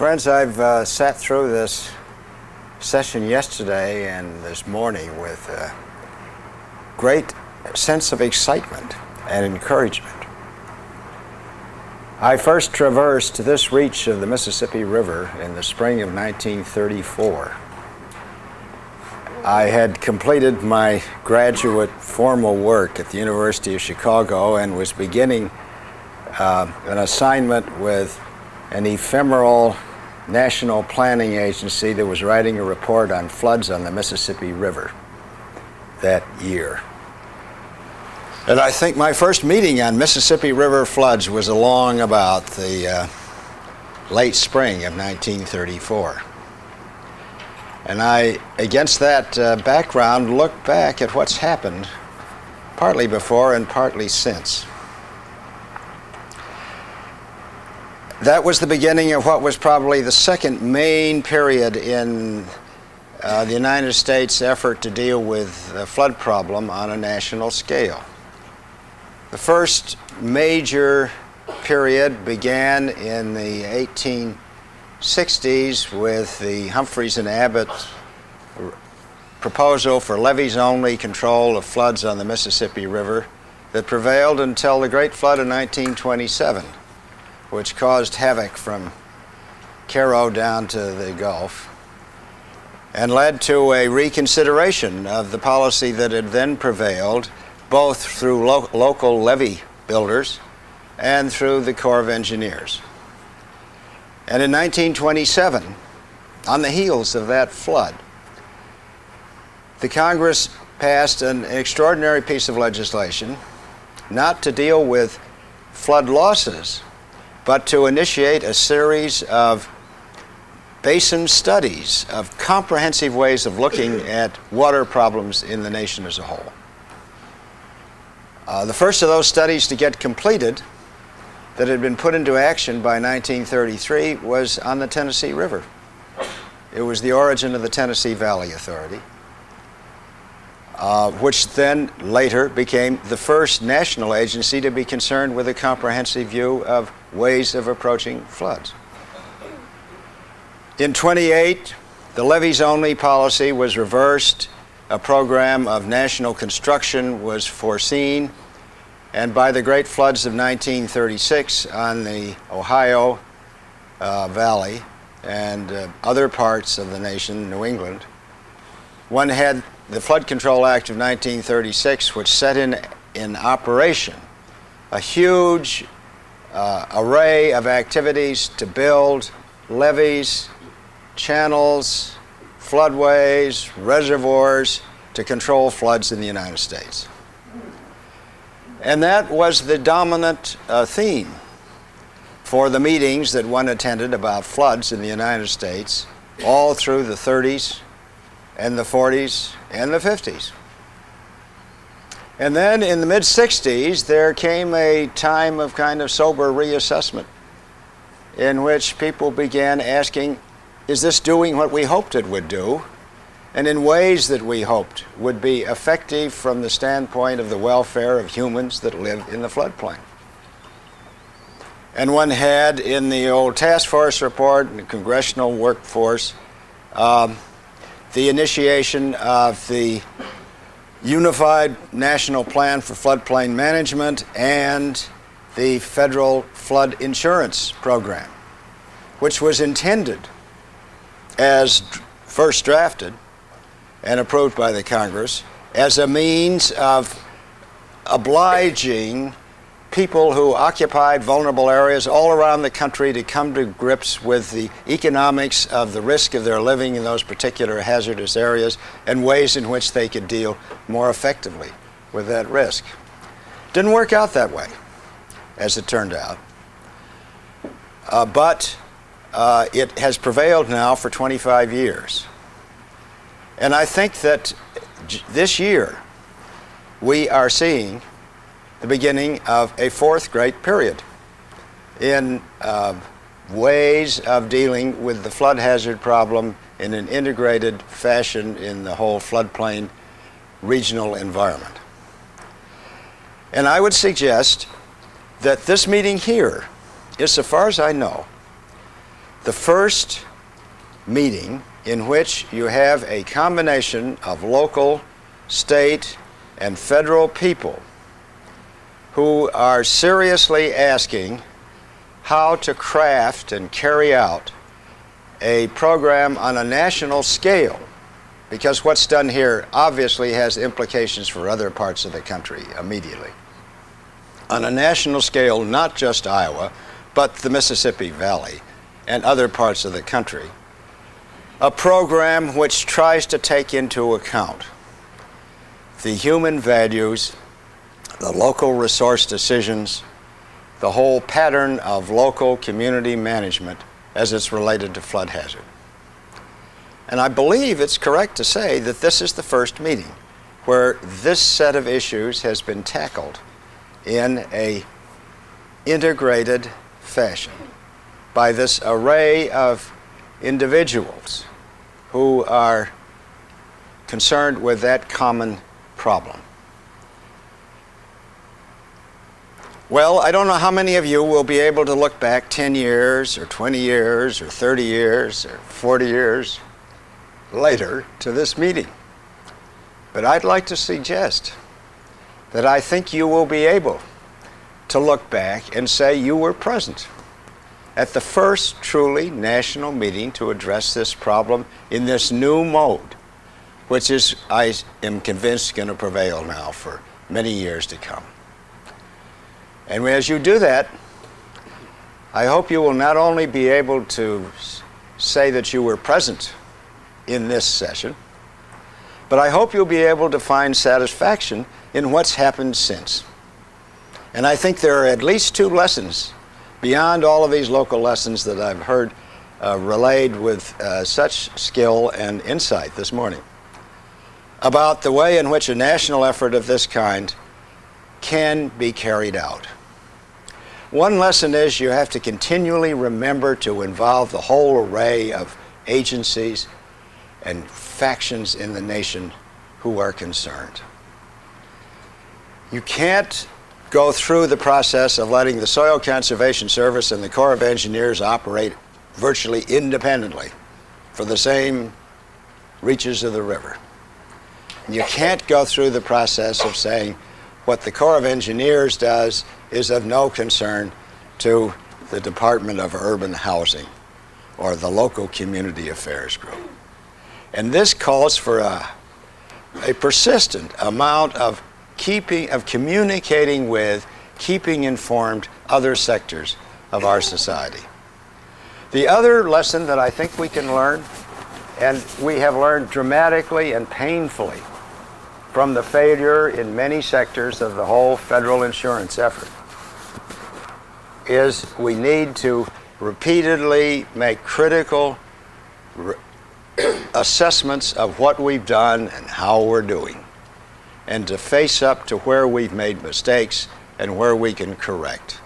Friends, I've sat through this session yesterday and this morning with a great sense of excitement and encouragement. I first traversed this reach of the Mississippi River in the spring of 1934. I had completed my graduate formal work at the University of Chicago and was beginning an assignment with an ephemeral national planning agency that was writing a report on floods on the Mississippi River that year. And I think my first meeting on Mississippi River floods was along about the late spring of 1934. And I, against that background, look back at what's happened partly before and partly since. That was the beginning of what was probably the second main period in the United States' effort to deal with the flood problem on a national scale. The first major period began in the 1860s with the Humphreys and Abbott proposal for levees-only control of floods on the Mississippi River that prevailed until the Great Flood of 1927. Which caused havoc from Cairo down to the Gulf and led to a reconsideration of the policy that had then prevailed, both through local levee builders and through the Corps of Engineers. And in 1927, on the heels of that flood, the Congress passed an extraordinary piece of legislation not to deal with flood losses, but to initiate a series of basin studies, of comprehensive ways of looking at water problems in the nation as a whole. The first of those studies to get completed, that had been put into action by 1933, was on the Tennessee River. It was the origin of the Tennessee Valley Authority, which then later became the first national agency to be concerned with a comprehensive view of ways of approaching floods. In 28, the levees-only policy was reversed, a program of national construction was foreseen, and by the great floods of 1936 on the Ohio Valley and other parts of the nation, New England, one had the Flood Control Act of 1936, which set in operation a huge array of activities to build levees, channels, floodways, reservoirs to control floods in the United States. And that was the dominant theme for the meetings that one attended about floods in the United States all through the 30s and the 40s and the 50s. And then in the mid-60s, there came a time of kind of sober reassessment in which people began asking, is this doing what we hoped it would do, and in ways that we hoped would be effective from the standpoint of the welfare of humans that live in the floodplain? And one had in the old task force report and the congressional workforce the initiation of the Unified National Plan for Floodplain Management and the Federal Flood Insurance Program, which was intended, as first drafted and approved by the Congress, as a means of obliging people who occupied vulnerable areas all around the country to come to grips with the economics of the risk of their living in those particular hazardous areas and ways in which they could deal more effectively with that risk. Didn't work out that way, as it turned out. But it has prevailed now for 25 years. And I think that this year we are seeing the beginning of a fourth great period in ways of dealing with the flood hazard problem in an integrated fashion in the whole floodplain regional environment. And I would suggest that this meeting here is, so far as I know, the first meeting in which you have a combination of local, state, and federal people who are seriously asking how to craft and carry out a program on a national scale, because what's done here obviously has implications for other parts of the country immediately. On a national scale, not just Iowa, but the Mississippi Valley and other parts of the country. A program which tries to take into account the human values, the local resource decisions, the whole pattern of local community management as it's related to flood hazard. And I believe it's correct to say that this is the first meeting where this set of issues has been tackled in an integrated fashion by this array of individuals who are concerned with that common problem. Well, I don't know how many of you will be able to look back 10 years or 20 years or 30 years or 40 years later to this meeting. But I'd like to suggest that I think you will be able to look back and say you were present at the first truly national meeting to address this problem in this new mode, which is, I am convinced, going to prevail now for many years to come. And as you do that, I hope you will not only be able to say that you were present in this session, but I hope you'll be able to find satisfaction in what's happened since. And I think there are at least two lessons beyond all of these local lessons that I've heard relayed with such skill and insight this morning about the way in which a national effort of this kind can be carried out. One lesson is you have to continually remember to involve the whole array of agencies and factions in the nation who are concerned. You can't go through the process of letting the Soil Conservation Service and the Corps of Engineers operate virtually independently for the same reaches of the river. You can't go through the process of saying what the Corps of Engineers does is of no concern to the Department of Urban Housing or the local community affairs group. And this calls for a persistent amount of communicating with, keeping informed other sectors of our society. The other lesson that I think we can learn, and we have learned dramatically and painfully from the failure in many sectors of the whole federal insurance effort, is we need to repeatedly make critical assessments of what we've done and how we're doing, and to face up to where we've made mistakes and where we can correct.